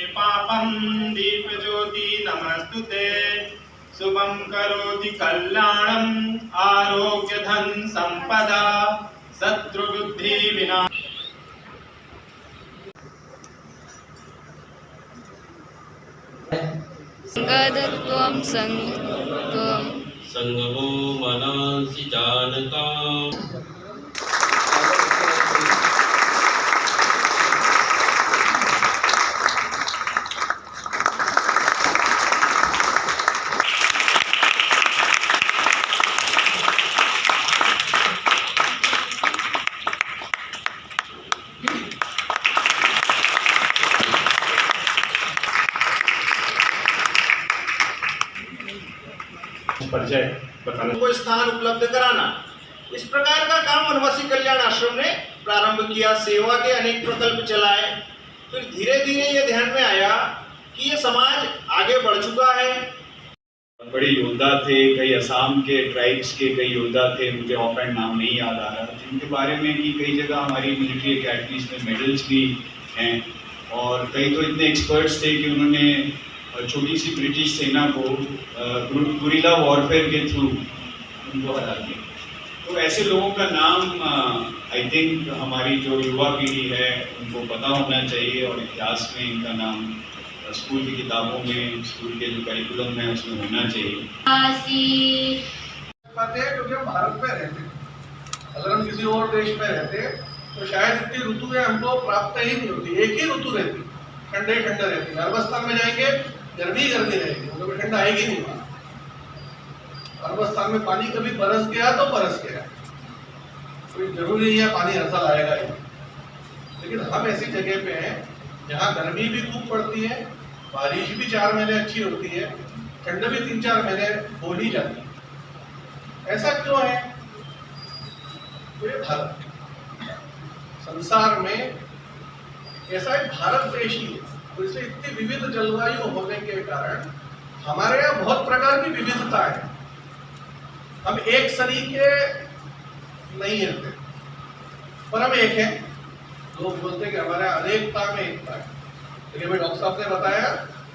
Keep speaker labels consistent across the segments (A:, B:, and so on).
A: पापं दीपज्योति नमस्तुते। शुभं करोति कल्याणं आरोग्य धन संपदा शत्रुबुद्धि विनाश।
B: संगदत्वं
C: संगो मनांसि जानता।
A: परिचय बताना
D: को स्थान उपलब्ध कराना, इस प्रकार का काम वनवासी कल्याण आश्रम ने प्रारंभ किया। सेवा के अनेक प्रकल्प चलाए। फिर धीरे धीरे ये ध्यान में आया कि ये समाज आगे बढ़ चुका है।
E: बड़े योद्धा थे, कई असम के ट्राइब्स के कई योद्धा थे, मुझे ऑफ एंड नाम नहीं याद आ रहा, जिनके बारे में कि कई जगह हमारी मिलिट्री अकेडमीज में मेडल्स भी हैं। और कई तो इतने एक्सपर्ट्स थे कि उन्होंने छोटी सी ब्रिटिश सेना को गुरिल्ला वॉरफेयर के थ्रू उनको हरा दिया। तो ऐसे लोगों का नाम आई थिंक हमारी जो युवा पीढ़ी है उनको पता होना चाहिए और इतिहास में इनका नाम स्कूल की किताबों में, स्कूल के जो करिकुलम है उसमें होना चाहिए।
F: क्योंकि हम भारत में रहते हैं। अगर हम किसी और देश में रहते तो शायद इतनी ऋतुएं हमको प्राप्त ही नहीं होती। एक ही ऋतु रहती, ठंडे ठंडे रहती। अरबस्तान में जाएंगे गर्मी गर्मी रहेगी, कभी ठंडा आएगी नहीं वहाँ। अरबस्तान में पानी कभी बरस गया तो बरस गया, कोई जरूरी नहीं है पानी हर साल आएगा ही। लेकिन हम ऐसी जगह पे हैं जहाँ गर्मी भी खूब पड़ती है, बारिश भी 4 महीने अच्छी होती है, ठंड भी 3-4 महीने हो ही जाती है। ऐसा क्यों है? तो ये भारत संसार में ऐसा एक भारत देश ही है। तो इसलिए इतनी विविध जलवायु होने के कारण हमारे यहाँ बहुत प्रकार की विविधता है। हम एक सरीके नहीं रहते, पर हम एक हैं। लोग बोलते हैं कि हमारे अनेकता में एकता है, लेकिन डॉक्टर साहब ने बताया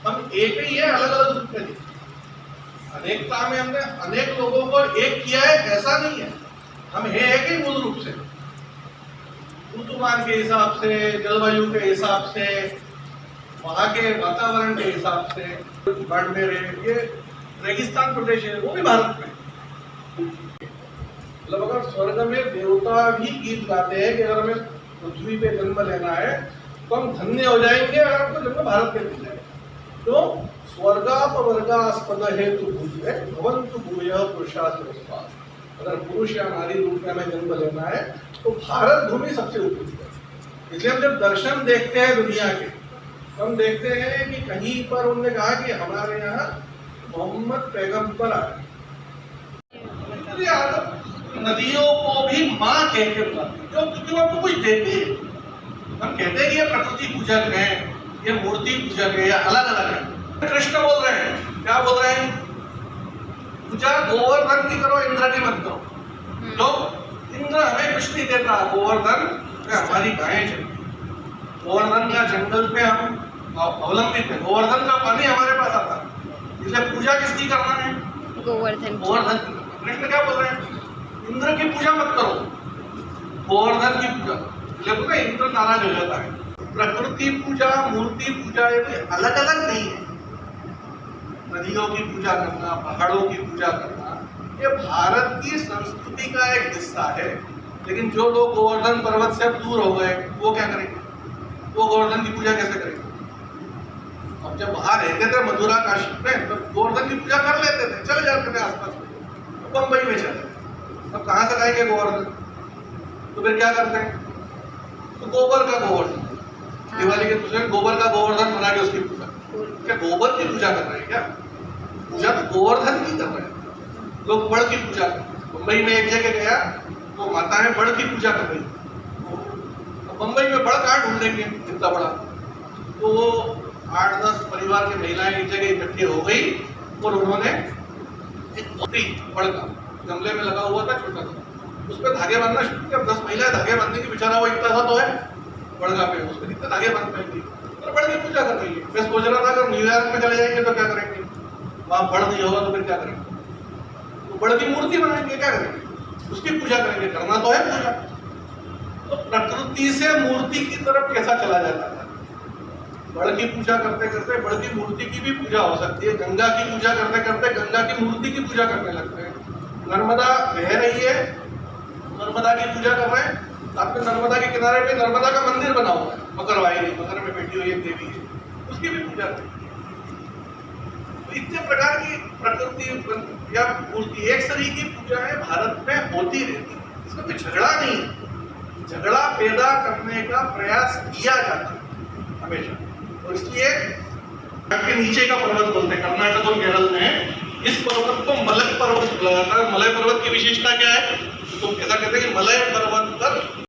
F: हम एक ही है, अलग अलग रूप में नहीं। अनेकता में हमने अनेक लोगों को एक किया है, ऐसा नहीं है। हम है एक ही मूल रूप से, ऋतुमान के हिसाब से, जलवायु के हिसाब से, वहाँ के वातावरण के हिसाब से। बाड़मेर ये रेगिस्तान प्रदेश है, वो भी भारत में। मतलब अगर स्वर्ग में देवता भी गीत गाते हैं कि अगर हमें पृथ्वी पे जन्म लेना है तो हम धन्य हो जाएंगे अगर हमको जन्म भारत में मिल जाए। तो स्वर्गापवर्गास्पद हेतु भूते भवन्तु भूयः पुरुषार्थस्वात्। अगर पुरुष या नारी रूप में हमें जन्म लेना है तो भारत भूमि सबसे उपयुक्त है। इसलिए हम जब दर्शन देखते हैं दुनिया के, हम देखते हैं कि कहीं पर उन्होंने कहा कि हमारे यहाँ मोहम्मद पैगंबर आए। नदियों को भी माँ कह के बुलाते हैं, क्योंकि वो आपको कुछ देती है। हम कहते हैं कि ये प्रकृति पूजक है, ये मूर्ति पूजक है, या अलग अलग है। कृष्ण बोल रहे हैं, क्या बोल रहे हैं? पूजा गोवर्धन की करो, इंद्र की मत करो। तो इंद्र हमें कुछ नहीं देता, गोवर्धन हमारी गायें चलती। गोवर्धन का जंगल पे हम अवलंबित है, गोवर्धन का पानी हमारे पास आता है। इसलिए पूजा किसकी करना है?
B: गोवर्धन।
F: कृष्ण क्या बोल रहे हैं? इंद्र की पूजा मत करो, गोवर्धन की पूजा। इसलिए इंद्र नाराज हो जाता है। प्रकृति पूजा, मूर्ति पूजा ये अलग अलग नहीं है। नदियों की पूजा करना, पहाड़ों की पूजा करना, ये भारत की संस्कृति का एक हिस्सा है। लेकिन जो लोग गोवर्धन पर्वत से दूर हो गए वो क्या करेंगे? वो गोवर्धन की पूजा कैसे करेंगे? अब जब वहां रहते थे मथुरा काशी में तो गोवर्धन की पूजा कर लेते थे, चले जाते थे आसपास में, बम्बई में चले। अब कहाँ से लाएंगे गोवर्धन? तो फिर क्या करते हैं? तो गोबर का गोवर्धन, दिवाली के दूसरे गोबर का गोवर्धन बना के उसकी पूजा। क्या गोबर की पूजा कर रहे हैं? क्या पूजा तो गोवर्धन की कर रहे हैं। लोग बड़ की पूजा कर। मुंबई में एक जगह गया तो माताएं बड़ की पूजा कर रही। मुंबई में बड़ कहाँ ढूंढेंगे इतना बड़ा? तो वो 8-10 परिवार की महिलाएं एक जगह इकट्ठी हो गई और उन्होंने एक मोती बड़ का गमले में लगा हुआ था, छोटा सा, उस पर धागे बांधना शुरू किया। 10 महिलाएं धागे बांधने की, बेचारा वो इतना सा तो है बड़गा पे, उस पर कितने धागे बांध पाएंगी? बड़ की पूजा कर रही है। मैं सोच रहा था अगर न्यूयॉर्क में चले जाएंगे तो क्या करेंगे, वहां बड़ नहीं होगा तो फिर क्या करेंगे, तो बड़ की मूर्ति बनाएंगे, क्या करेंगे, उसकी पूजा करेंगे, करना तो है पूजा। तो प्रकृति से मूर्ति की तरफ कैसा चला जाता है, बड़ की पूजा करते करते बड़ की मूर्ति की भी पूजा हो सकती है, गंगा की पूजा करते करते गंगा की मूर्ति की पूजा करने लगते हैं। नर्मदा बह रही है, नर्मदा की पूजा कर रहे हैं, आपके नर्मदा के किनारे पे नर्मदा का मंदिर बना हुआ है, मकरवाई मकर में बैठी हुई एक देवी है, उसकी भी पूजा करते हैं। तो इतने प्रकार की प्रकृति या मूर्ति एक शरीर की पूजा है भारत में होती रहती है, इसमें कोई झगड़ा नहीं है। झगड़ा पैदा करने का प्रयास किया जाता है हमेशा, और इसलिए के नीचे का पर्वत बोलते हैं कर्नाटक और केरल में, इस पर्वत को मलय पर्वत बोला जाता है। मलय पर्वत की विशेषता क्या है, तो ऐसा कहते हैं कि मलय पर्वत पर